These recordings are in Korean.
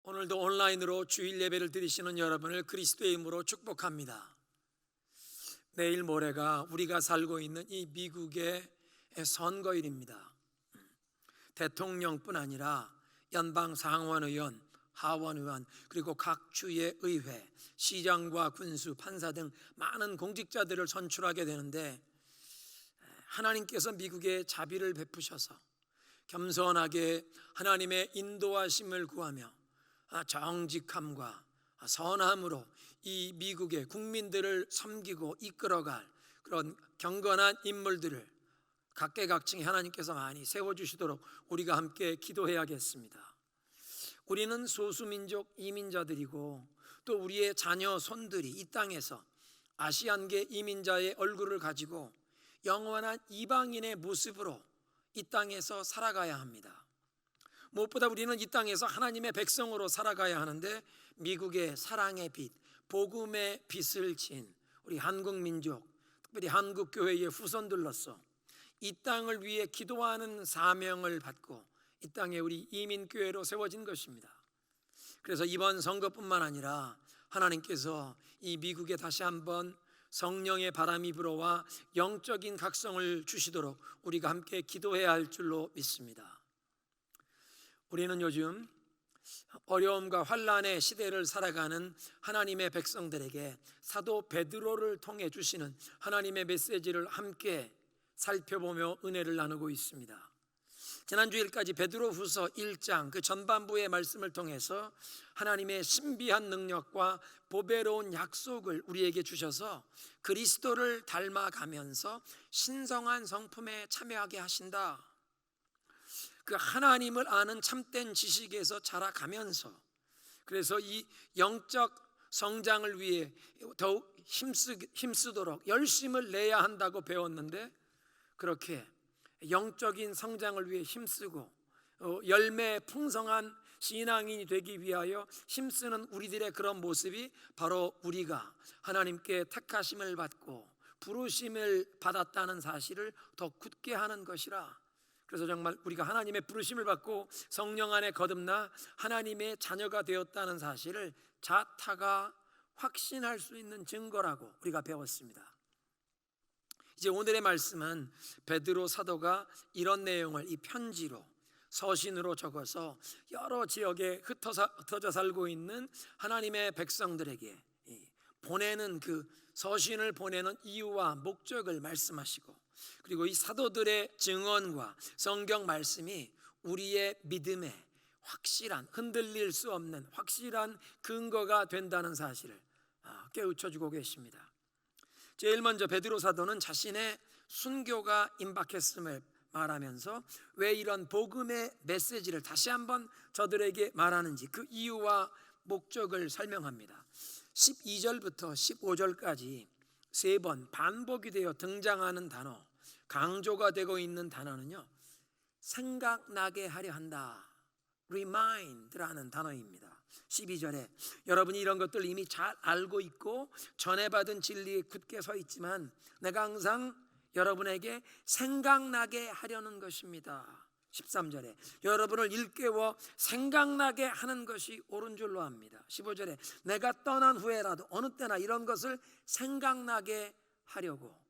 오늘도 온라인으로 주일 예배를 드리시는 여러분을 그리스도의 이름으로 축복합니다. 내일 모레가 우리가 살고 있는 이 미국의 선거일입니다. 대통령뿐 아니라 연방 상원의원, 하원의원, 그리고 각 주의 의회, 시장과 군수, 판사 등 많은 공직자들을 선출하게 되는데, 하나님께서 미국에 자비를 베푸셔서 겸손하게 하나님의 인도하심을 구하며 정직함과 선함으로 이 미국의 국민들을 섬기고 이끌어갈 그런 경건한 인물들을 각계각층에 하나님께서 많이 세워주시도록 우리가 함께 기도해야겠습니다. 우리는 소수민족 이민자들이고 또 우리의 자녀 손들이 이 땅에서 아시안계 이민자의 얼굴을 가지고 영원한 이방인의 모습으로 이 땅에서 살아가야 합니다. 무엇보다 우리는 이 땅에서 하나님의 백성으로 살아가야 하는데, 미국의 사랑의 빛, 복음의 빛을 진 우리 한국 민족, 특별히 한국 교회의 후손들로서 이 땅을 위해 기도하는 사명을 받고 이 땅에 우리 이민교회로 세워진 것입니다. 그래서 이번 선거뿐만 아니라 하나님께서 이 미국에 다시 한번 성령의 바람이 불어와 영적인 각성을 주시도록 우리가 함께 기도해야 할 줄로 믿습니다. 우리는 요즘 어려움과 환난의 시대를 살아가는 하나님의 백성들에게 사도 베드로를 통해 주시는 하나님의 메시지를 함께 살펴보며 은혜를 나누고 있습니다. 지난 주일까지 베드로후서 1장 그 전반부의 말씀을 통해서 하나님의 신비한 능력과 보배로운 약속을 우리에게 주셔서 그리스도를 닮아가면서 신성한 성품에 참여하게 하신다. 그 하나님을 아는 참된 지식에서 자라가면서, 그래서 이 영적 성장을 위해 더욱 힘쓰도록 열심을 내야 한다고 배웠는데, 그렇게 영적인 성장을 위해 힘쓰고 열매 풍성한 신앙인이 되기 위하여 힘쓰는 우리들의 그런 모습이 바로 우리가 하나님께 택하심을 받고 부르심을 받았다는 사실을 더 굳게 하는 것이라. 그래서 정말 우리가 하나님의 부르심을 받고 성령 안에 거듭나 하나님의 자녀가 되었다는 사실을 자타가 확신할 수 있는 증거라고 우리가 배웠습니다. 이제 오늘의 말씀은 베드로 사도가 이런 내용을 이 편지로, 서신으로 적어서 여러 지역에 흩어져 살고 있는 하나님의 백성들에게 보내는 그 서신을 보내는 이유와 목적을 말씀하시고, 그리고 이 사도들의 증언과 성경 말씀이 우리의 믿음의 확실한, 흔들릴 수 없는 확실한 근거가 된다는 사실을 깨우쳐주고 계십니다. 제일 먼저 베드로 사도는 자신의 순교가 임박했음을 말하면서 왜 이런 복음의 메시지를 다시 한번 저들에게 말하는지 그 이유와 목적을 설명합니다. 12절부터 15절까지 세 번 반복이 되어 등장하는 단어, 강조가 되고 있는 단어는요, 생각나게 하려 한다, remind라는 단어입니다. 12절에 여러분이 이런 것들 이미 잘 알고 있고 전해받은 진리에 굳게 서 있지만 내가 항상 여러분에게 생각나게 하려는 것입니다. 13절에 여러분을 일깨워 생각나게 하는 것이 옳은 줄로 압니다. 15절에 내가 떠난 후에라도 어느 때나 이런 것을 생각나게 하려고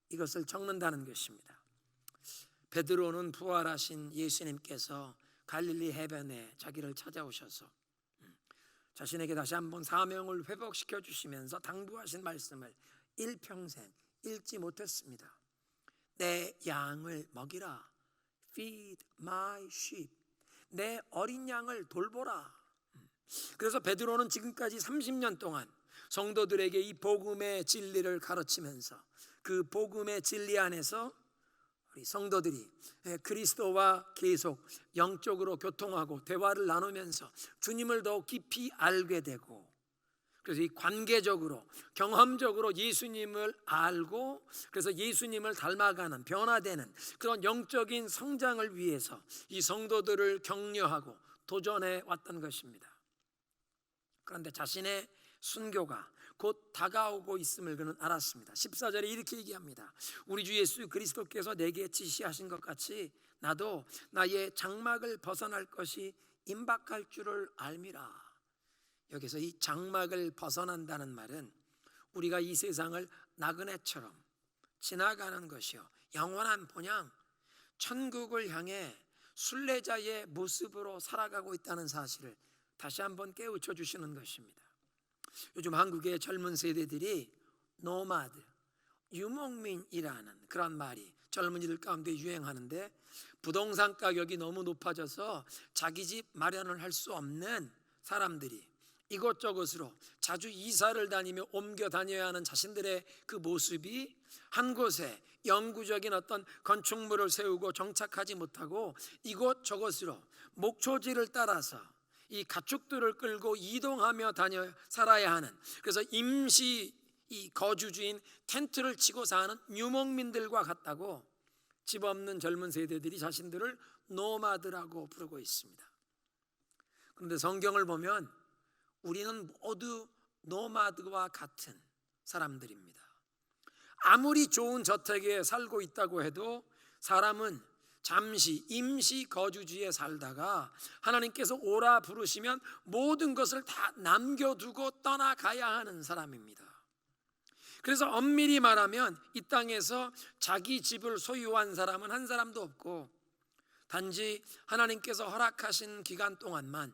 이것을 적는다는 것입니다. 베드로는 부활하신 예수님께서 갈릴리 해변에 자기를 찾아오셔서 자신에게 다시 한번 사명을 회복시켜 주시면서 당부하신 말씀을 일평생 읽지 못했습니다. 내 양을 먹이라, feed my sheep, 내 어린 양을 돌보라. 그래서 베드로는 지금까지 30년 동안 성도들에게 이 복음의 진리를 가르치면서 그 복음의 진리 안에서 우리 성도들이 그리스도와 계속 영적으로 교통하고 대화를 나누면서 주님을 더욱 깊이 알게 되고, 그래서 이 관계적으로 경험적으로 예수님을 알고 그래서 예수님을 닮아가는 변화되는 그런 영적인 성장을 위해서 이 성도들을 격려하고 도전해 왔던 것입니다. 그런데 자신의 순교가 곧 다가오고 있음을 그는 알았습니다. 14절에 이렇게 얘기합니다. 우리 주 예수 그리스도께서 내게 지시하신 것 같이 나도 나의 장막을 벗어날 것이 임박할 줄을 알미라. 여기서 이 장막을 벗어난다는 말은 우리가 이 세상을 나그네처럼 지나가는 것이요, 영원한 본향 천국을 향해 순례자의 모습으로 살아가고 있다는 사실을 다시 한번 깨우쳐 주시는 것입니다. 요즘 한국의 젊은 세대들이 노마드, 유목민이라는 그런 말이 젊은이들 가운데 유행하는데, 부동산 가격이 너무 높아져서 자기 집 마련을 할 수 없는 사람들이 이곳저곳으로 자주 이사를 다니며 옮겨 다녀야 하는 자신들의 그 모습이 한 곳에 영구적인 어떤 건축물을 세우고 정착하지 못하고 이곳저곳으로 목초지를 따라서 이 가축들을 끌고 이동하며 다녀 살아야 하는, 그래서 임시 이 거주주인 텐트를 치고 사는 유목민들과 같다고 집 없는 젊은 세대들이 자신들을 노마드라고 부르고 있습니다. 그런데 성경을 보면 우리는 모두 노마드와 같은 사람들입니다. 아무리 좋은 저택에 살고 있다고 해도 사람은 잠시 임시 거주지에 살다가 하나님께서 오라 부르시면 모든 것을 다 남겨두고 떠나가야 하는 사람입니다. 그래서 엄밀히 말하면 이 땅에서 자기 집을 소유한 사람은 한 사람도 없고, 단지 하나님께서 허락하신 기간 동안만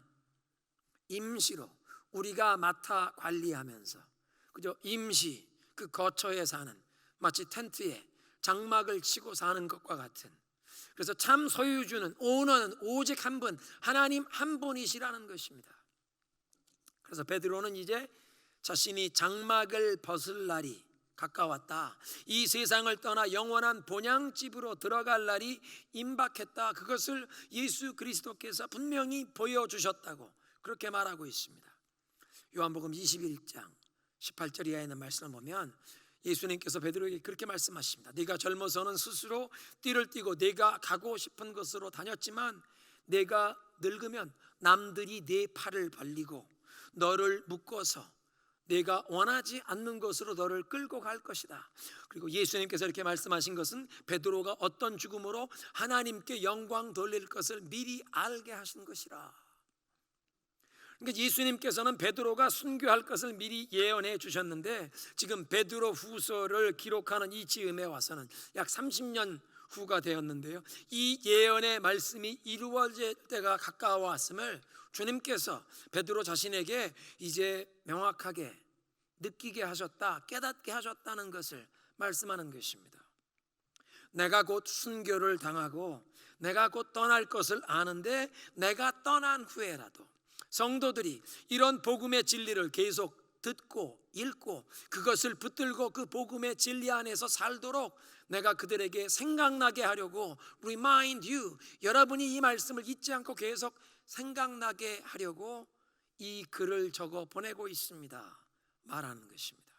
임시로 우리가 맡아 관리하면서 그저 임시 그 거처에 사는, 마치 텐트에 장막을 치고 사는 것과 같은, 그래서 참 소유주는, 오너는 오직 한 분, 하나님 한 분이시라는 것입니다. 그래서 베드로는 이제 자신이 장막을 벗을 날이 가까웠다, 이 세상을 떠나 영원한 본향집으로 들어갈 날이 임박했다, 그것을 예수 그리스도께서 분명히 보여주셨다고 그렇게 말하고 있습니다. 요한복음 21장 18절 이하에 있는 말씀을 보면 예수님께서 베드로에게 그렇게 말씀하십니다. 네가 젊어서는 스스로 띠를 띠고 네가 가고 싶은 곳으로 다녔지만 네가 늙으면 남들이 네 팔을 벌리고 너를 묶어서 네가 원하지 않는 곳으로 너를 끌고 갈 것이다. 그리고 예수님께서 이렇게 말씀하신 것은 베드로가 어떤 죽음으로 하나님께 영광 돌릴 것을 미리 알게 하신 것이라. 그러니까 예수님께서는 베드로가 순교할 것을 미리 예언해 주셨는데, 지금 베드로 후서를 기록하는 이 즈음에 와서는 약 30년 후가 되었는데요, 이 예언의 말씀이 이루어질 때가 가까워 왔음을 주님께서 베드로 자신에게 이제 명확하게 느끼게 하셨다, 깨닫게 하셨다는 것을 말씀하는 것입니다. 내가 곧 순교를 당하고 내가 곧 떠날 것을 아는데, 내가 떠난 후에라도 성도들이 이런 복음의 진리를 계속 듣고 읽고 그것을 붙들고 그 복음의 진리 안에서 살도록 내가 그들에게 생각나게 하려고, remind you, 여러분이 이 말씀을 잊지 않고 계속 생각나게 하려고 이 글을 적어 보내고 있습니다 말하는 것입니다.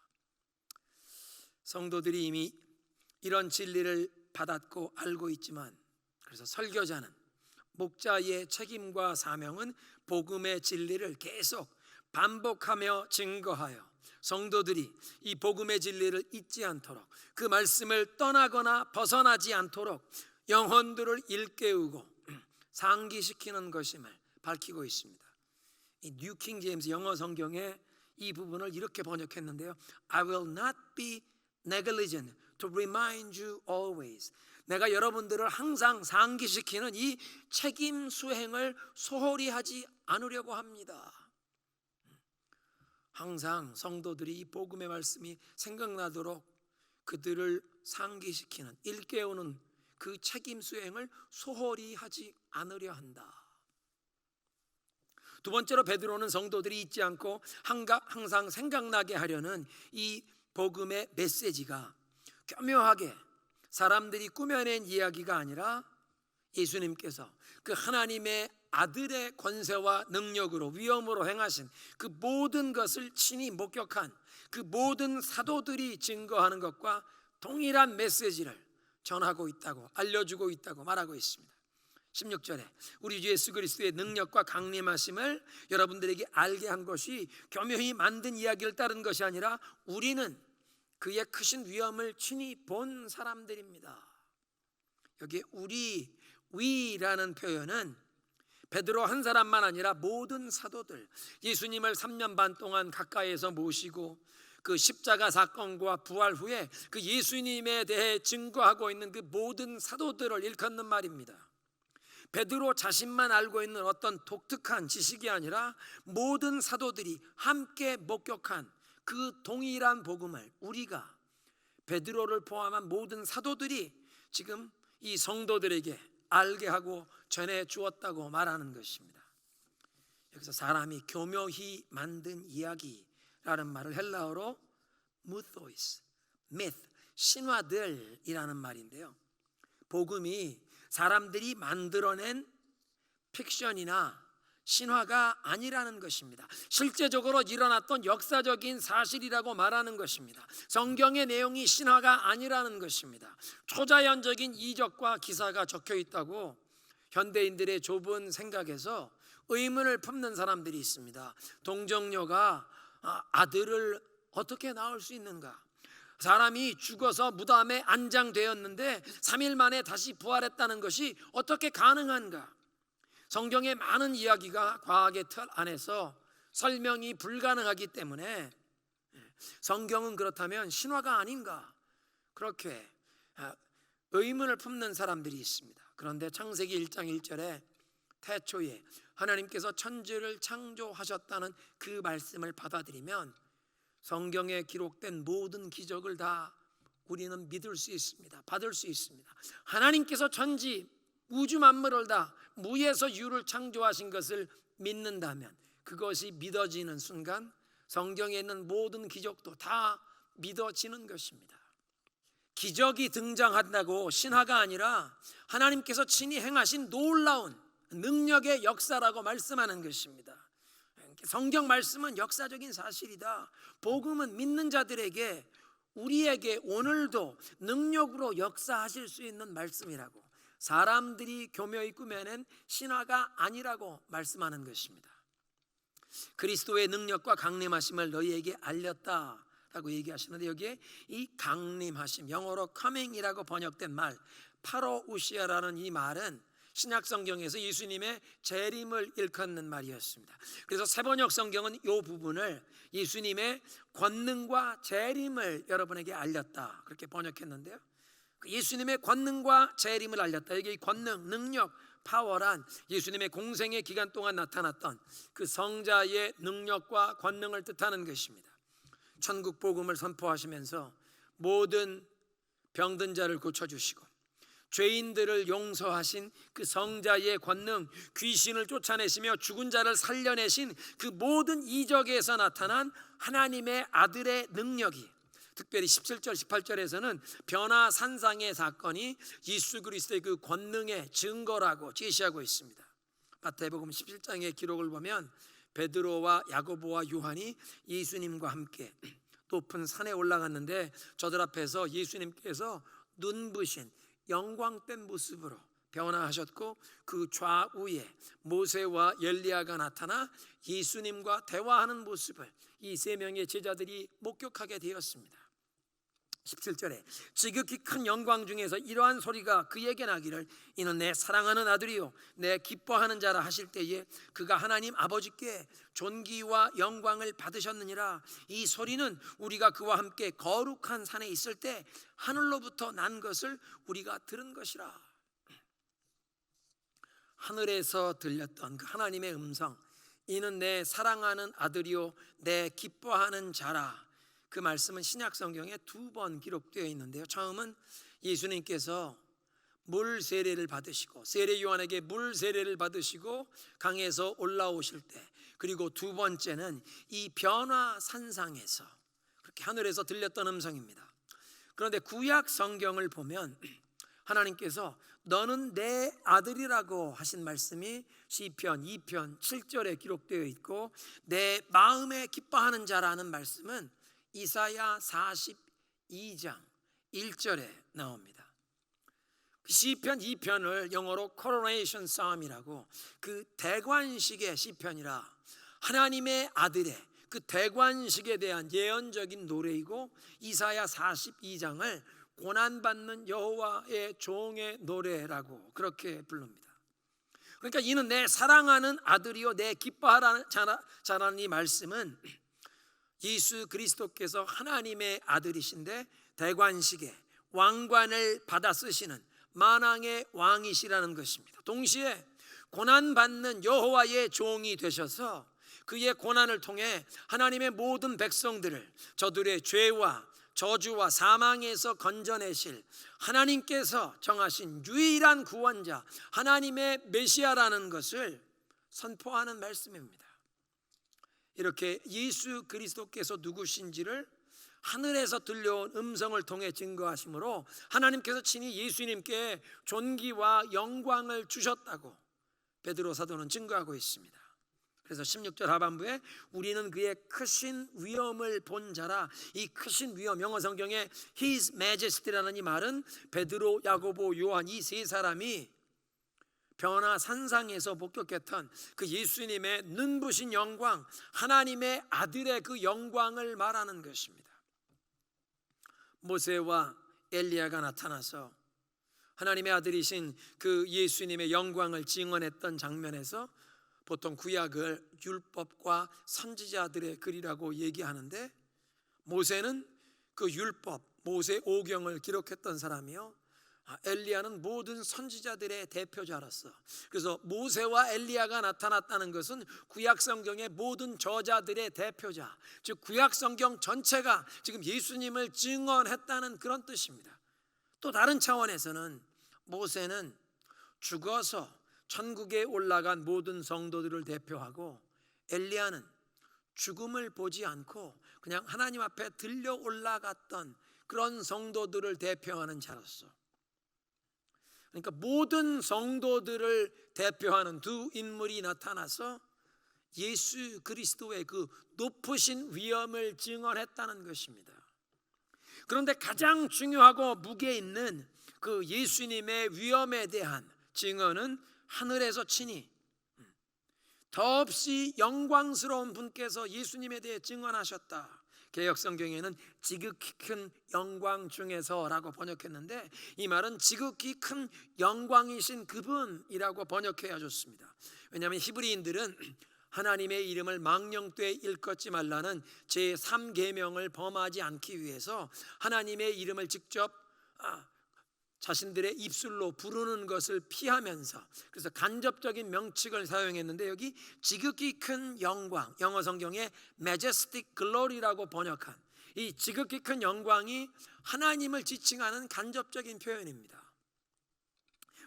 성도들이 이미 이런 진리를 받았고 알고 있지만, 그래서 설교자는, 목자의 책임과 사명은 복음의 진리를 계속 반복하며 증거하여 성도들이 이 복음의 진리를 잊지 않도록, 그 말씀을 떠나거나 벗어나지 않도록 영혼들을 일깨우고 상기시키는 것임을 밝히고 있습니다. 이 뉴 킹 제임스 영어 성경에 이 부분을 이렇게 번역했는데요, I will not be negligent to remind you always. 내가 여러분들을 항상 상기시키는 이 책임 수행을 소홀히 하지 않으려고 합니다. 항상 성도들이 이 복음의 말씀이 생각나도록 그들을 상기시키는, 일깨우는 그 책임 수행을 소홀히 하지 않으려 한다. 두 번째로 베드로는 성도들이 잊지 않고 항상 생각나게 하려는 이 복음의 메시지가 교묘하게 사람들이 꾸며낸 이야기가 아니라 예수님께서 그 하나님의 아들의 권세와 능력으로 위엄으로 행하신 그 모든 것을 친히 목격한 그 모든 사도들이 증거하는 것과 동일한 메시지를 전하고 있다고, 알려주고 있다고 말하고 있습니다. 16절에 우리 주 예수 그리스도의 능력과 강림하심을 여러분들에게 알게 한 것이 교묘히 만든 이야기를 따른 것이 아니라 우리는 그의 크신 위엄을 친히 본 사람들입니다. 여기에 우리, 위라는 표현은 베드로 한 사람만 아니라 모든 사도들, 예수님을 3년 반 동안 가까이에서 모시고 그 십자가 사건과 부활 후에 그 예수님에 대해 증거하고 있는 그 모든 사도들을 일컫는 말입니다. 베드로 자신만 알고 있는 어떤 독특한 지식이 아니라 모든 사도들이 함께 목격한 그 동일한 복음을 우리가, 베드로를 포함한 모든 사도들이 지금 이 성도들에게 알게 하고 전해 주었다고 말하는 것입니다. 여기서 사람이 교묘히 만든 이야기라는 말을 헬라어로 mythos, myth, 신화들이라는 말인데요, 복음이 사람들이 만들어낸 픽션이나 신화가 아니라는 것입니다. 실제적으로 일어났던 역사적인 사실이라고 말하는 것입니다. 성경의 내용이 신화가 아니라는 것입니다. 초자연적인 이적과 기사가 적혀 있다고 현대인들의 좁은 생각에서 의문을 품는 사람들이 있습니다. 동정녀가 아들을 어떻게 낳을 수 있는가? 사람이 죽어서 무덤에 안장되었는데 3일 만에 다시 부활했다는 것이 어떻게 가능한가? 성경의 많은 이야기가 과학의 틀 안에서 설명이 불가능하기 때문에 성경은 그렇다면 신화가 아닌가? 그렇게 의문을 품는 사람들이 있습니다. 그런데 창세기 1장 1절에 태초에 하나님께서 천지를 창조하셨다는 그 말씀을 받아들이면 성경에 기록된 모든 기적을 다 우리는 믿을 수 있습니다. 받을 수 있습니다. 하나님께서 천지 우주 만물을 다 무에서 유를 창조하신 것을 믿는다면 그것이 믿어지는 순간 성경에 있는 모든 기적도 다 믿어지는 것입니다. 기적이 등장한다고 신화가 아니라 하나님께서 친히 행하신 놀라운 능력의 역사라고 말씀하는 것입니다. 성경 말씀은 역사적인 사실이다. 복음은 믿는 자들에게, 우리에게 오늘도 능력으로 역사하실 수 있는 말씀이라고, 사람들이 교묘히 꾸며낸 신화가 아니라고 말씀하는 것입니다. 그리스도의 능력과 강림하심을 너희에게 알렸다라고 얘기하시는데, 여기에 이 강림하심, 영어로 coming이라고 번역된 말, 파로우시아라는 이 말은 신약 성경에서 예수님의 재림을 일컫는 말이었습니다. 그래서 세번역 성경은 이 부분을 예수님의 권능과 재림을 여러분에게 알렸다, 그렇게 번역했는데요, 예수님의 권능과 재림을 알렸다, 이게 권능, 능력, 파워란 예수님의 공생의 기간 동안 나타났던 그 성자의 능력과 권능을 뜻하는 것입니다. 천국 복음을 선포하시면서 모든 병든 자를 고쳐주시고 죄인들을 용서하신 그 성자의 권능, 귀신을 쫓아내시며 죽은 자를 살려내신 그 모든 이적에서 나타난 하나님의 아들의 능력이, 특별히 17절 18절에서는 변화산상의 사건이 예수 그리스도의 그 권능의 증거라고 제시하고 있습니다. 마태복음 17장의 기록을 보면 베드로와 야고보와 요한이 예수님과 함께 높은 산에 올라갔는데 저들 앞에서 예수님께서 눈부신 영광된 모습으로 변화하셨고 그 좌우에 모세와 엘리야가 나타나 예수님과 대화하는 모습을 이 세 명의 제자들이 목격하게 되었습니다. 17절에 지극히 큰 영광 중에서 이러한 소리가 그에게 나기를 이는 내 사랑하는 아들이요 내 기뻐하는 자라 하실 때에 그가 하나님 아버지께 존귀와 영광을 받으셨느니라. 이 소리는 우리가 그와 함께 거룩한 산에 있을 때 하늘로부터 난 것을 우리가 들은 것이라. 하늘에서 들렸던 그 하나님의 음성, 이는 내 사랑하는 아들이요 내 기뻐하는 자라. 그 말씀은 신약 성경에 2번 기록되어 있는데요, 처음은 예수님께서 물 세례를 받으시고 세례 요한에게 물 세례를 받으시고 강에서 올라오실 때, 그리고 두 번째는 이 변화산상에서 그렇게 하늘에서 들렸던 음성입니다. 그런데 구약 성경을 보면 하나님께서 너는 내 아들이라고 하신 말씀이 시편 2편 7절에 기록되어 있고, 내 마음에 기뻐하는 자라는 말씀은 이사야 42장 1절에 나옵니다. 시편 2편을 영어로 Coronation Psalm이라고, 그 대관식의 시편이라 하나님의 아들의 그 대관식에 대한 예언적인 노래이고, 이사야 42장을 고난받는 여호와의 종의 노래라고 그렇게 부릅니다. 그러니까 이는 내 사랑하는 아들이요 내 기뻐하라는 자라는 이 말씀은 예수 그리스도께서 하나님의 아들이신데 대관식에 왕관을 받아 쓰시는 만왕의 왕이시라는 것입니다. 동시에 고난받는 여호와의 종이 되셔서 그의 고난을 통해 하나님의 모든 백성들을 저들의 죄와 저주와 사망에서 건져내실 하나님께서 정하신 유일한 구원자 하나님의 메시아라는 것을 선포하는 말씀입니다. 이렇게 예수 그리스도께서 누구신지를 하늘에서 들려온 음성을 통해 증거하심으로 하나님께서 친히 예수님께 존귀와 영광을 주셨다고 베드로 사도는 증거하고 있습니다. 그래서 16절 하반부에 우리는 그의 크신 위엄을 본 자라, 이 크신 위엄, 영어 성경에 His Majesty라는 이 말은 베드로, 야고보, 요한 이 세 사람이 변화산상에서 목격했던 그 예수님의 눈부신 영광, 하나님의 아들의 그 영광을 말하는 것입니다. 모세와 엘리야가 나타나서 하나님의 아들이신 그 예수님의 영광을 증언했던 장면에서 보통 구약을 율법과 선지자들의 글이라고 얘기하는데, 모세는 그 율법, 모세 오경을 기록했던 사람이요, 엘리야는 모든 선지자들의 대표자로서, 그래서 모세와 엘리야가 나타났다는 것은 구약 성경의 모든 저자들의 대표자, 즉 구약 성경 전체가 지금 예수님을 증언했다는 그런 뜻입니다. 또 다른 차원에서는 모세는 죽어서 천국에 올라간 모든 성도들을 대표하고, 엘리야는 죽음을 보지 않고 그냥 하나님 앞에 들려 올라갔던 그런 성도들을 대표하는 자로서, 그러니까 모든 성도들을 대표하는 두 인물이 나타나서 예수 그리스도의 그 높으신 위엄을 증언했다는 것입니다. 그런데 가장 중요하고 무게 있는 그 예수님의 위엄에 대한 증언은 하늘에서 친히 더없이 영광스러운 분께서 예수님에 대해 증언하셨다. 개역 성경에는 지극히 큰 영광 중에서라고 번역했는데, 이 말은 지극히 큰 영광이신 그분이라고 번역해야 좋습니다. 왜냐하면 히브리인들은 하나님의 이름을 망령되이 일컫지 말라는 제3계명을 범하지 않기 위해서 하나님의 이름을 직접 자신들의 입술로 부르는 것을 피하면서, 그래서 간접적인 명칭을 사용했는데, 여기 지극히 큰 영광, 영어 성경에 majestic glory라고 번역한 이 지극히 큰 영광이 하나님을 지칭하는 간접적인 표현입니다.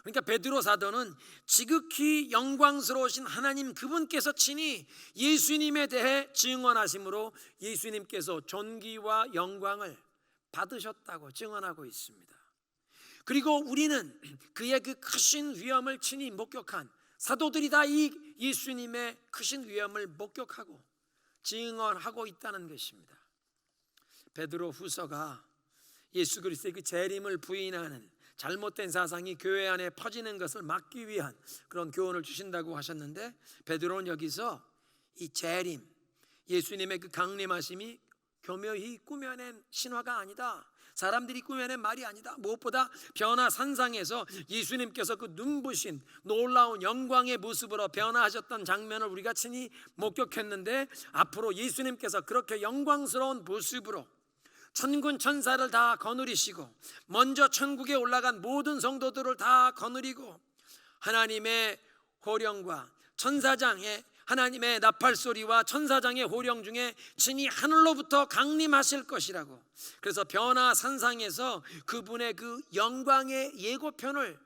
그러니까 베드로 사도는 지극히 영광스러우신 하나님 그분께서 친히 예수님에 대해 증언하심으로 예수님께서 존귀와 영광을 받으셨다고 증언하고 있습니다. 그리고 우리는 그의 그 크신 위엄을 친히 목격한 사도들이 다 이 예수님의 크신 위엄을 목격하고 증언하고 있다는 것입니다. 베드로 후서가 예수 그리스도의 그 재림을 부인하는 잘못된 사상이 교회 안에 퍼지는 것을 막기 위한 그런 교훈을 주신다고 하셨는데, 베드로는 여기서 이 재림, 예수님의 그 강림하심이 교묘히 꾸며낸 신화가 아니다, 사람들이 꾸며낸 말이 아니다, 무엇보다 변화산상에서 예수님께서 그 눈부신 놀라운 영광의 모습으로 변화하셨던 장면을 우리가 친히 목격했는데, 앞으로 예수님께서 그렇게 영광스러운 모습으로 천군 천사를 다 거느리시고 먼저 천국에 올라간 모든 성도들을 다 거느리고 하나님의 호령과 천사장의 하나님의 나팔소리와 천사장의 호령 중에 친히 하늘로부터 강림하실 것이라고, 그래서 변화산상에서 그분의 그 영광의 예고편을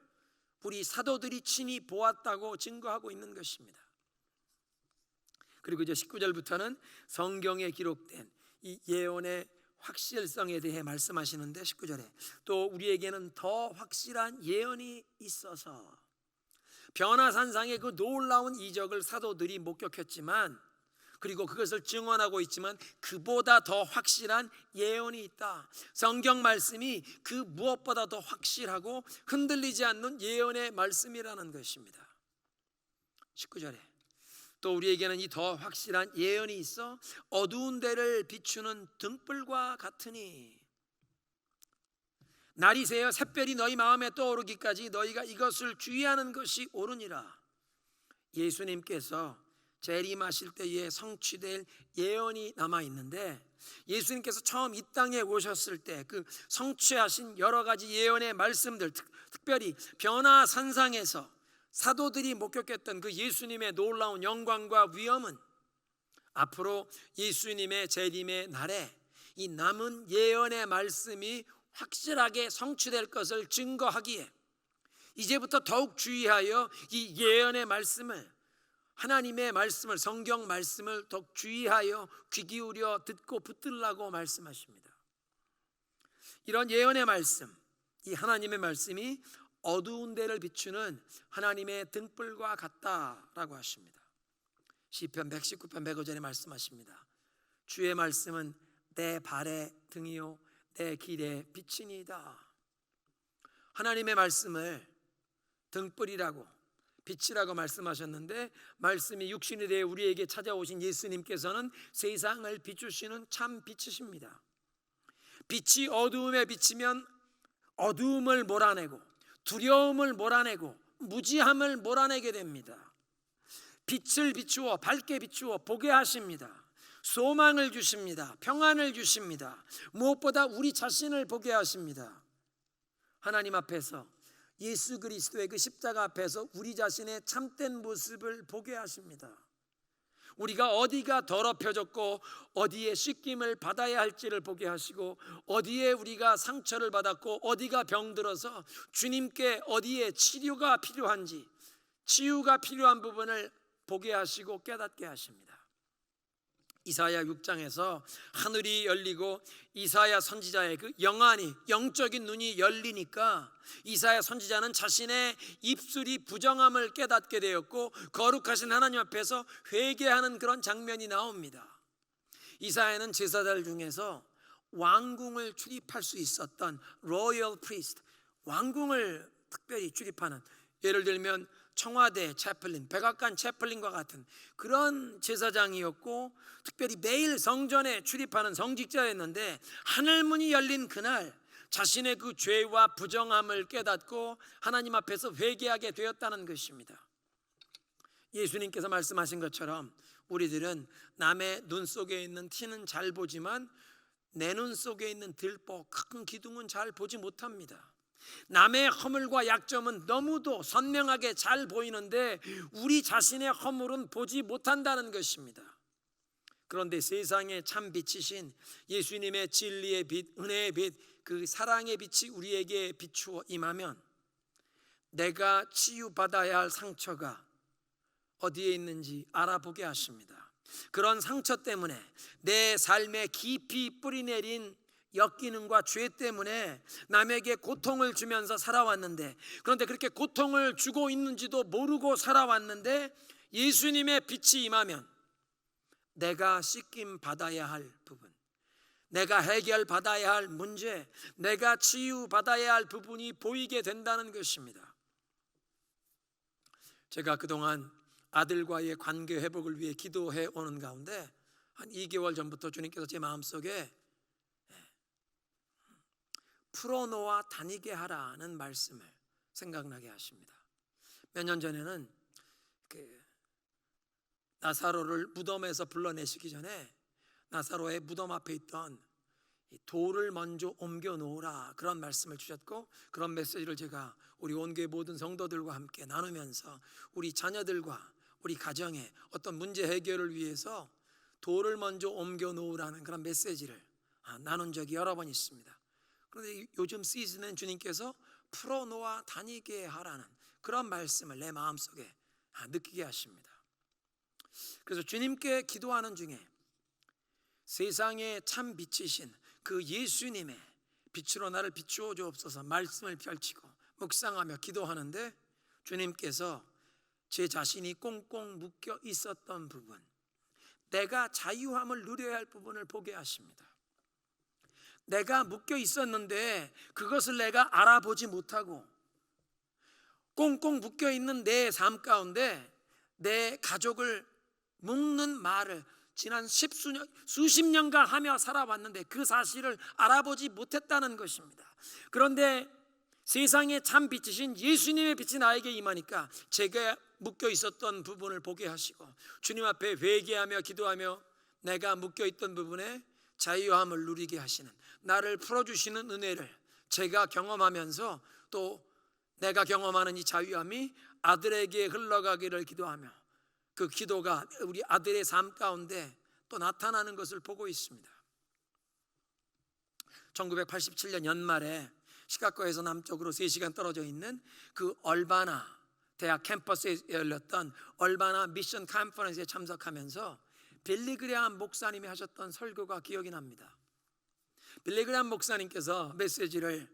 우리 사도들이 친히 보았다고 증거하고 있는 것입니다. 그리고 이제 19절부터는 성경에 기록된 이 예언의 확실성에 대해 말씀하시는데, 19절에 또 우리에게는 더 확실한 예언이 있어서, 변화산상의 그 놀라운 이적을 사도들이 목격했지만, 그리고 그것을 증언하고 있지만 그보다 더 확실한 예언이 있다. 성경 말씀이 그 무엇보다 더 확실하고 흔들리지 않는 예언의 말씀이라는 것입니다. 19절에 또 우리에게는 이 더 확실한 예언이 있어 어두운 데를 비추는 등불과 같으니, 날이 새어 샛별이 너희 마음에 떠오르기까지 너희가 이것을 주의하는 것이 옳으니라. 예수님께서 재림하실 때에 성취될 예언이 남아 있는데, 예수님께서 처음 이 땅에 오셨을 때 그 성취하신 여러 가지 예언의 말씀들, 특별히 변화산상에서 사도들이 목격했던 그 예수님의 놀라운 영광과 위엄은 앞으로 예수님의 재림의 날에 이 남은 예언의 말씀이 확실하게 성취될 것을 증거하기에 이제부터 더욱 주의하여 이 예언의 말씀을, 하나님의 말씀을, 성경 말씀을 더욱 주의하여 귀 기울여 듣고 붙들라고 말씀하십니다. 이런 예언의 말씀, 이 하나님의 말씀이 어두운 데를 비추는 하나님의 등불과 같다라고 하십니다. 시편 119편 105절에 말씀하십니다. 주의 말씀은 내 발의 등이요 내 길의 빛이니이다. 하나님의 말씀을 등불이라고, 빛이라고 말씀하셨는데, 말씀이 육신이 되어 우리에게 찾아오신 예수님께서는 세상을 비추시는 참 빛이십니다. 빛이 어두움에 비치면 어두움을 몰아내고 두려움을 몰아내고 무지함을 몰아내게 됩니다. 빛을 비추어 밝게 비추어 보게 하십니다. 소망을 주십니다. 평안을 주십니다. 무엇보다 우리 자신을 보게 하십니다. 하나님 앞에서, 예수 그리스도의 그 십자가 앞에서 우리 자신의 참된 모습을 보게 하십니다. 우리가 어디가 더럽혀졌고 어디에 씻김을 받아야 할지를 보게 하시고, 어디에 우리가 상처를 받았고 어디가 병들어서 주님께 어디에 치료가 필요한지, 치유가 필요한 부분을 보게 하시고 깨닫게 하십니다. 이사야 6장에서 하늘이 열리고 이사야 선지자의 그 영적인 눈이 열리니까 이사야 선지자는 자신의 입술이 부정함을 깨닫게 되었고 거룩하신 하나님 앞에서 회개하는 그런 장면이 나옵니다. 이사야는 제사장 중에서 왕궁을 출입할 수 있었던 로열 프리스트, 왕궁을 특별히 출입하는, 예를 들면 청와대 채플린, 백악관 채플린과 같은 그런 제사장이었고, 특별히 매일 성전에 출입하는 성직자였는데, 하늘문이 열린 그날 자신의 그 죄와 부정함을 깨닫고 하나님 앞에서 회개하게 되었다는 것입니다. 예수님께서 말씀하신 것처럼 우리들은 남의 눈 속에 있는 티는 잘 보지만 내 눈 속에 있는 들보, 큰 기둥은 잘 보지 못합니다. 남의 허물과 약점은 너무도 선명하게 잘 보이는데 우리 자신의 허물은 보지 못한다는 것입니다. 그런데 세상의 참 빛이신 예수님의 진리의 빛, 은혜의 빛, 그 사랑의 빛이 우리에게 비추어 임하면 내가 치유받아야 할 상처가 어디에 있는지 알아보게 하십니다. 그런 상처 때문에 내 삶에 깊이 뿌리내린 역기능과 죄 때문에 남에게 고통을 주면서 살아왔는데, 그런데 그렇게 고통을 주고 있는지도 모르고 살아왔는데 예수님의 빛이 임하면 내가 씻김 받아야 할 부분, 내가 해결받아야 할 문제, 내가 치유받아야 할 부분이 보이게 된다는 것입니다. 제가 그동안 아들과의 관계 회복을 위해 기도해 오는 가운데 한 2개월 전부터 주님께서 제 마음속에 풀어놓아 다니게 하라는 말씀을 생각나게 하십니다. 몇 년 전에는 나사로를 무덤에서 불러내시기 전에 나사로의 무덤 앞에 있던 돌을 먼저 옮겨 놓으라, 그런 말씀을 주셨고, 그런 메시지를 제가 우리 온교회 모든 성도들과 함께 나누면서 우리 자녀들과 우리 가정의 어떤 문제 해결을 위해서 돌을 먼저 옮겨 놓으라는 그런 메시지를 나눈 적이 여러 번 있습니다. 그런데 요즘 시즌은 주님께서 풀어놓아 다니게 하라는 그런 말씀을 내 마음속에 느끼게 하십니다. 그래서 주님께 기도하는 중에 세상에 참 빛이신 그 예수님의 빛으로 나를 비추어 주옵소서 말씀을 펼치고 묵상하며 기도하는데, 주님께서 제 자신이 꽁꽁 묶여 있었던 부분, 내가 자유함을 누려야 할 부분을 보게 하십니다. 내가 묶여 있었는데 그것을 내가 알아보지 못하고 꽁꽁 묶여 있는 내 삶 가운데 내 가족을 묶는 말을 지난 수십 년간 하며 살아왔는데 그 사실을 알아보지 못했다는 것입니다. 그런데 세상의 참 빛이신 예수님의 빛이 나에게 임하니까 제가 묶여 있었던 부분을 보게 하시고 주님 앞에 회개하며 기도하며 내가 묶여 있던 부분에 자유함을 누리게 하시는, 나를 풀어주시는 은혜를 제가 경험하면서 또 내가 경험하는 이 자유함이 아들에게 흘러가기를 기도하며 그 기도가 우리 아들의 삶 가운데 또 나타나는 것을 보고 있습니다. 1987년 연말에 시카고에서 남쪽으로 3시간 떨어져 있는 그 얼바나 대학 캠퍼스에 열렸던 얼바나 미션 컨퍼런스에 참석하면서 빌리 그레함 목사님이 하셨던 설교가 기억이 납니다. 빌리 그레함 목사님께서 메시지를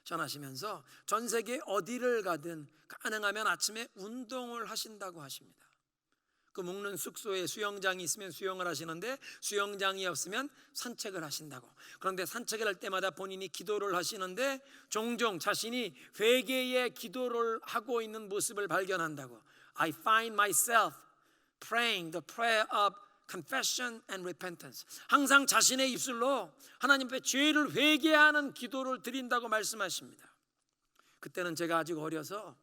전하시면서 전 세계 어디를 가든 가능하면 아침에 운동을 하신다고 하십니다. 그 묵는 숙소에 수영장이 있으면 수영을 하시는데 수영장이 없으면 산책을 하신다고. 그런데 산책을 할 때마다 본인이 기도를 하시는데 종종 자신이 회개의 기도를 하고 있는 모습을 발견한다고. I find myself praying the prayer of confession and repentance. 항상 자신의 입술로 하나님 앞에 죄를 회개하는 기도를 드린다고 말씀하십니다. 그때는 제가 아직 어려서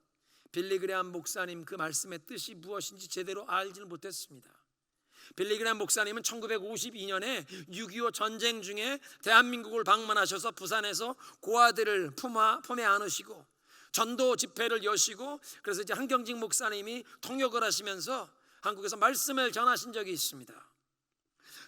빌리 그레함 목사님 그 말씀의 뜻이 무엇인지 제대로 알지는 못했습니다. 빌리 그레함 목사님은 1952년에 6.25 전쟁 중에 대한민국을 방문하셔서 부산에서 고아들을 품에 안으시고 전도 집회를 여시고, 그래서 이제 한경직 목사님이 통역을 하시면서 한국에서 말씀을 전하신 적이 있습니다.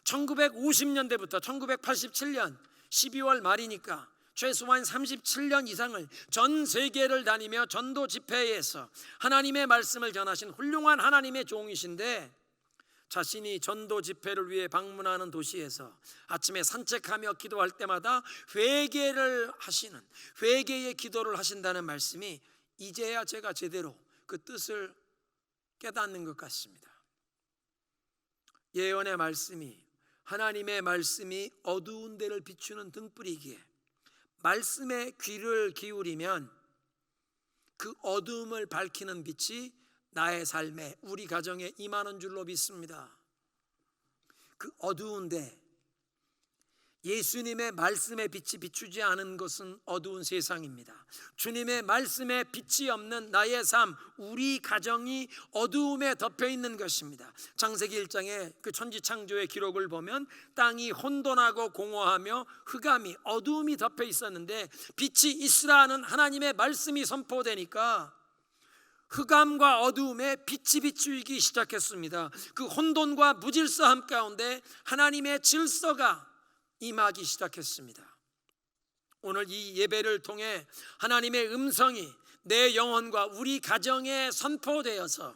1950년대부터 1987년 12월 말이니까 최소한 37년 이상을 전 세계를 다니며 전도 집회에서 하나님의 말씀을 전하신 훌륭한 하나님의 종이신데, 자신이 전도 집회를 위해 방문하는 도시에서 아침에 산책하며 기도할 때마다 회개를 하시는, 회개의 기도를 하신다는 말씀이 이제야 제가 제대로 그 뜻을 깨닫는 것 같습니다. 예언의 말씀이, 하나님의 말씀이 어두운 데를 비추는 등불이기에 말씀에 귀를 기울이면 그 어두움을 밝히는 빛이 나의 삶에, 우리 가정에 임하는 줄로 믿습니다. 그 어두운데 예수님의 말씀의 빛이 비추지 않은 것은 어두운 세상입니다. 주님의 말씀에 빛이 없는 나의 삶, 우리 가정이 어두움에 덮여 있는 것입니다. 창세기 1장의 그 천지창조의 기록을 보면 땅이 혼돈하고 공허하며 흑암이, 어두움이 덮여 있었는데 빛이 있으라 하는 하나님의 말씀이 선포되니까 흑암과 어두움에 빛이 비추기 시작했습니다. 그 혼돈과 무질서함 가운데 하나님의 질서가 임하기 시작했습니다. 오늘 이 예배를 통해 하나님의 음성이 내 영혼과 우리 가정에 선포되어서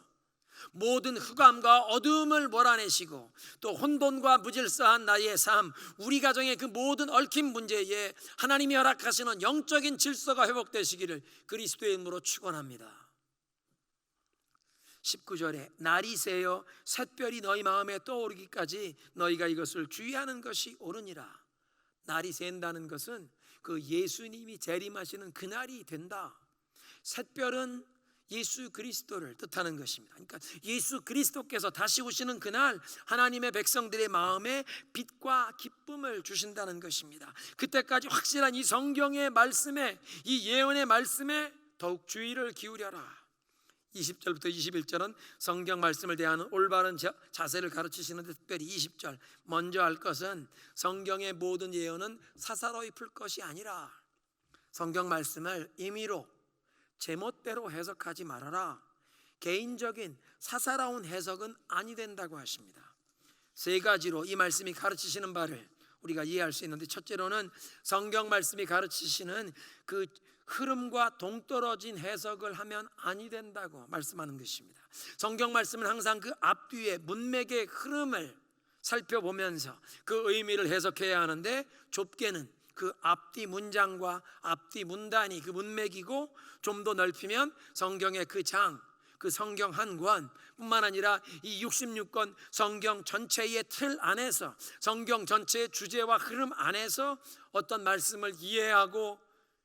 모든 흑암과 어두움을 몰아내시고 또 혼돈과 무질서한 나의 삶, 우리 가정의 그 모든 얽힌 문제에 하나님이 허락하시는 영적인 질서가 회복되시기를 그리스도의 이름으로 축원합니다. 19절에 날이 새어 샛별이 너희 마음에 떠오르기까지 너희가 이것을 주의하는 것이 옳으니라. 날이 샌다는 것은 그 예수님이 재림하시는 그날이 된다. 샛별은 예수 그리스도를 뜻하는 것입니다. 그러니까 예수 그리스도께서 다시 오시는 그날 하나님의 백성들의 마음에 빛과 기쁨을 주신다는 것입니다. 그때까지 확실한 이 성경의 말씀에, 이 예언의 말씀에 더욱 주의를 기울여라. 20절부터 21절은 성경 말씀을 대하는 올바른 자세를 가르치시는데, 특별히 20절 먼저 할 것은 성경의 모든 예언은 사사로이 풀 것이 아니라 성경 말씀을 임의로 제멋대로 해석하지 말아라. 개인적인 사사로운 해석은 아니 된다고 하십니다. 세 가지로 이 말씀이 가르치시는 바를 우리가 이해할 수 있는데, 첫째로는 성경 말씀이 가르치시는 그 흐름과 동떨어진 해석을 하면 아니 된다고 말씀하는 것입니다. 성경 말씀은 항상 그 앞뒤의 문맥의 흐름을 살펴보면서 그 의미를 해석해야 하는데, 좁게는 그 앞뒤 문장과 앞뒤 문단이 그 문맥이고, 좀 더 넓히면 성경의 그 장, 그 성경 한 권 뿐만 아니라 이 66권 성경 전체의 틀 안에서, 성경 전체의 주제와 흐름 안에서 어떤 말씀을 이해하고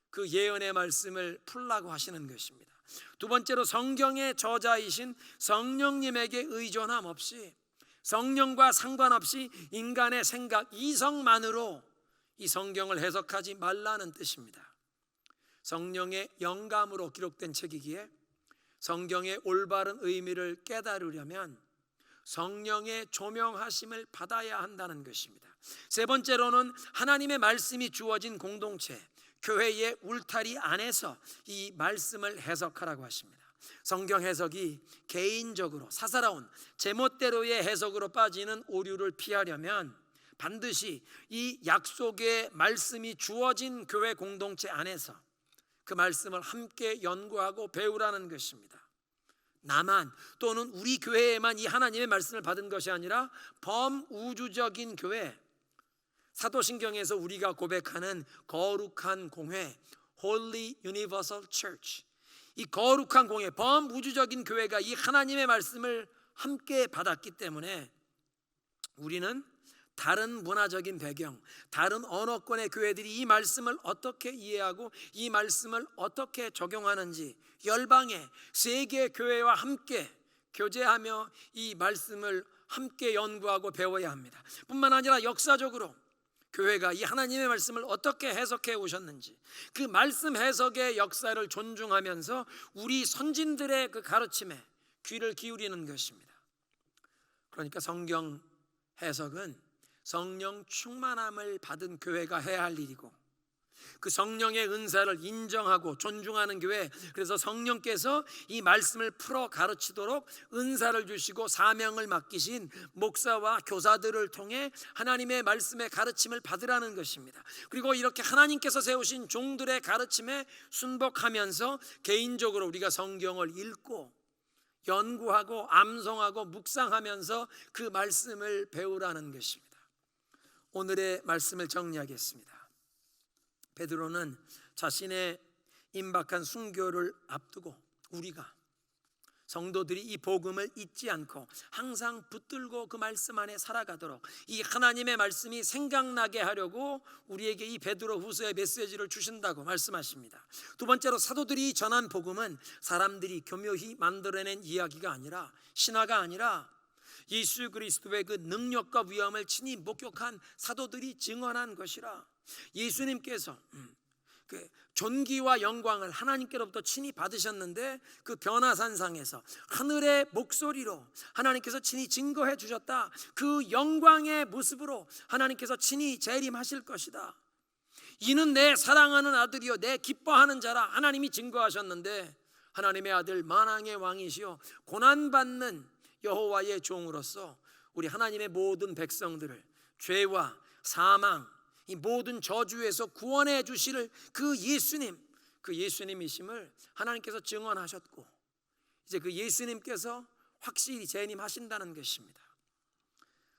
그 예언의 말씀을 풀라고 하시는 것입니다. 두 번째로 성경의 저자이신 성령님에게 의존함 없이, 성령과 상관없이 인간의 생각, 이성만으로 이 성경을 해석하지 말라는 뜻입니다. 성령의 영감으로 기록된 책이기에 성경의 올바른 의미를 깨달으려면 성령의 조명하심을 받아야 한다는 것입니다. 세 번째로는 하나님의 말씀이 주어진 공동체, 교회의 울타리 안에서 이 말씀을 해석하라고 하십니다. 성경 해석이 개인적으로 사사로운 제멋대로의 해석으로 빠지는 오류를 피하려면 반드시 이 약속의 말씀이 주어진 교회 공동체 안에서 그 말씀을 함께 연구하고 배우라는 것입니다. 나만 또는 우리 교회에만 이 하나님의 말씀을 받은 것이 아니라 범우주적인 교회, 사도신경에서 우리가 고백하는 거룩한 공회, Holy Universal Church, 이 거룩한 공회, 범우주적인 교회가 이 하나님의 말씀을 함께 받았기 때문에 우리는 다른 문화적인 배경, 다른 언어권의 교회들이 이 말씀을 어떻게 이해하고 이 말씀을 어떻게 적용하는지 열방의 세계 교회와 함께 교제하며 이 말씀을 함께 연구하고 배워야 합니다. 뿐만 아니라 역사적으로 교회가 이 하나님의 말씀을 어떻게 해석해 오셨는지 그 말씀 해석의 역사를 존중하면서 우리 선진들의 그 가르침에 귀를 기울이는 것입니다. 그러니까 성경 해석은 성령 충만함을 받은 교회가 해야 할 일이고 그 성령의 은사를 인정하고 존중하는 교회, 그래서 성령께서 이 말씀을 풀어 가르치도록 은사를 주시고 사명을 맡기신 목사와 교사들을 통해 하나님의 말씀의 가르침을 받으라는 것입니다. 그리고 이렇게 하나님께서 세우신 종들의 가르침에 순복하면서 개인적으로 우리가 성경을 읽고 연구하고 암송하고 묵상하면서 그 말씀을 배우라는 것입니다. 오늘의 말씀을 정리하겠습니다. 베드로는 자신의 임박한 순교를 앞두고 우리가 성도들이 이 복음을 잊지 않고 항상 붙들고 그 말씀 안에 살아가도록 이 하나님의 말씀이 생각나게 하려고 우리에게 이 베드로 후서의 메시지를 주신다고 말씀하십니다. 두 번째로 사도들이 전한 복음은 사람들이 교묘히 만들어낸 이야기가 아니라 신화가 아니라 예수 그리스도의 그 능력과 위엄을 친히 목격한 사도들이 증언한 것이라. 예수님께서 그 존귀와 영광을 하나님께로부터 친히 받으셨는데 그 변화산상에서 하늘의 목소리로 하나님께서 친히 증거해 주셨다. 그 영광의 모습으로 하나님께서 친히 재림하실 것이다. 이는 내 사랑하는 아들이요 내 기뻐하는 자라 하나님이 증거하셨는데 하나님의 아들 만왕의 왕이시요 고난받는 여호와의 종으로서 우리 하나님의 모든 백성들을 죄와 사망 이 모든 저주에서 구원해 주실 그 예수님이심을 하나님께서 증언하셨고 이제 그 예수님께서 확실히 재림하신다는 것입니다.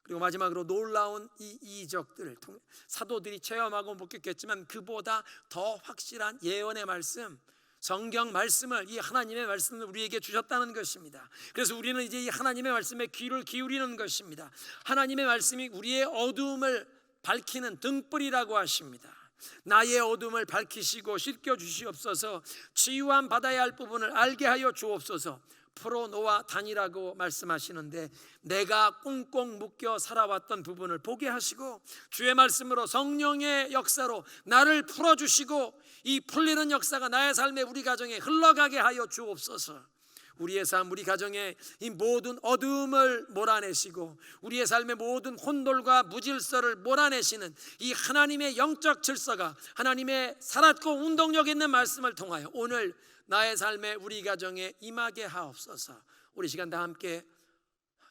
그리고 마지막으로 놀라운 이 이적들을 통해 사도들이 체험하고 목격했지만 그보다 더 확실한 예언의 말씀, 성경 말씀을 이 하나님의 말씀을 우리에게 주셨다는 것입니다. 그래서 우리는 이제 이 하나님의 말씀에 귀를 기울이는 것입니다. 하나님의 말씀이 우리의 어두움을 밝히는 등불이라고 하십니다. 나의 어둠을 밝히시고 씻겨 주시옵소서. 치유함 받아야 할 부분을 알게 하여 주옵소서. 풀어놓아 다니라고 말씀하시는데 내가 꽁꽁 묶여 살아왔던 부분을 보게 하시고 주의 말씀으로 성령의 역사로 나를 풀어주시고 이 풀리는 역사가 나의 삶에 우리 가정에 흘러가게 하여 주옵소서. 우리의 삶, 우리 가정의 이 모든 어두움을 몰아내시고 우리의 삶의 모든 혼돌과 무질서를 몰아내시는 이 하나님의 영적 질서가 하나님의 살았고 운동력 있는 말씀을 통하여 오늘 나의 삶에 우리 가정에 임하게 하옵소서. 우리 시간 다 함께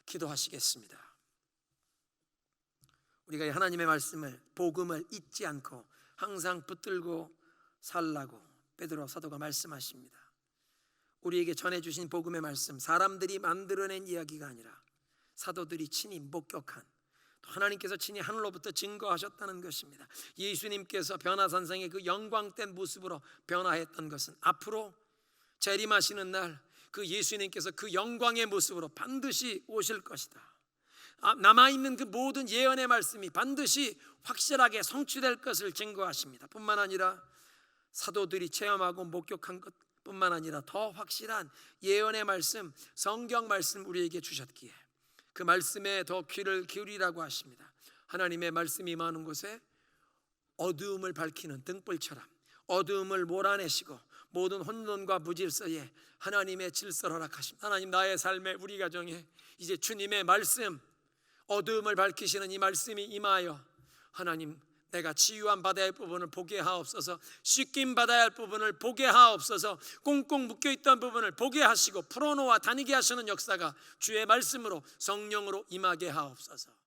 기도하시겠습니다. 우리가 이 하나님의 말씀을 복음을 잊지 않고 항상 붙들고 살라고 베드로 사도가 말씀하십니다. 우리에게 전해주신 복음의 말씀, 사람들이 만들어낸 이야기가 아니라 사도들이 친히 목격한 또 하나님께서 친히 하늘로부터 증거하셨다는 것입니다. 예수님께서 변화산상의 그 영광된 모습으로 변화했던 것은 앞으로 재림하시는 날 그 예수님께서 그 영광의 모습으로 반드시 오실 것이다. 남아있는 그 모든 예언의 말씀이 반드시 확실하게 성취될 것을 증거하십니다. 뿐만 아니라 사도들이 체험하고 목격한 것 뿐만 아니라 더 확실한 예언의 말씀, 성경 말씀 우리에게 주셨기에 그 말씀에 더 귀를 기울이라고 하십니다. 하나님의 말씀이 임하는 곳에 어두움을 밝히는 등불처럼 어두움을 몰아내시고 모든 혼돈과 무질서에 하나님의 질서를 허락하십니다. 하나님, 나의 삶에, 우리 가정에 이제 주님의 말씀, 어두움을 밝히시는 이 말씀이 임하여 하나님, 내가 치유함 받아야 할 부분을 보게 하옵소서, 씻김 받아야 할 부분을 보게 하옵소서, 꽁꽁 묶여있던 부분을 보게 하시고 풀어놓아 다니게 하시는 역사가 주의 말씀으로, 성령으로 임하게 하옵소서.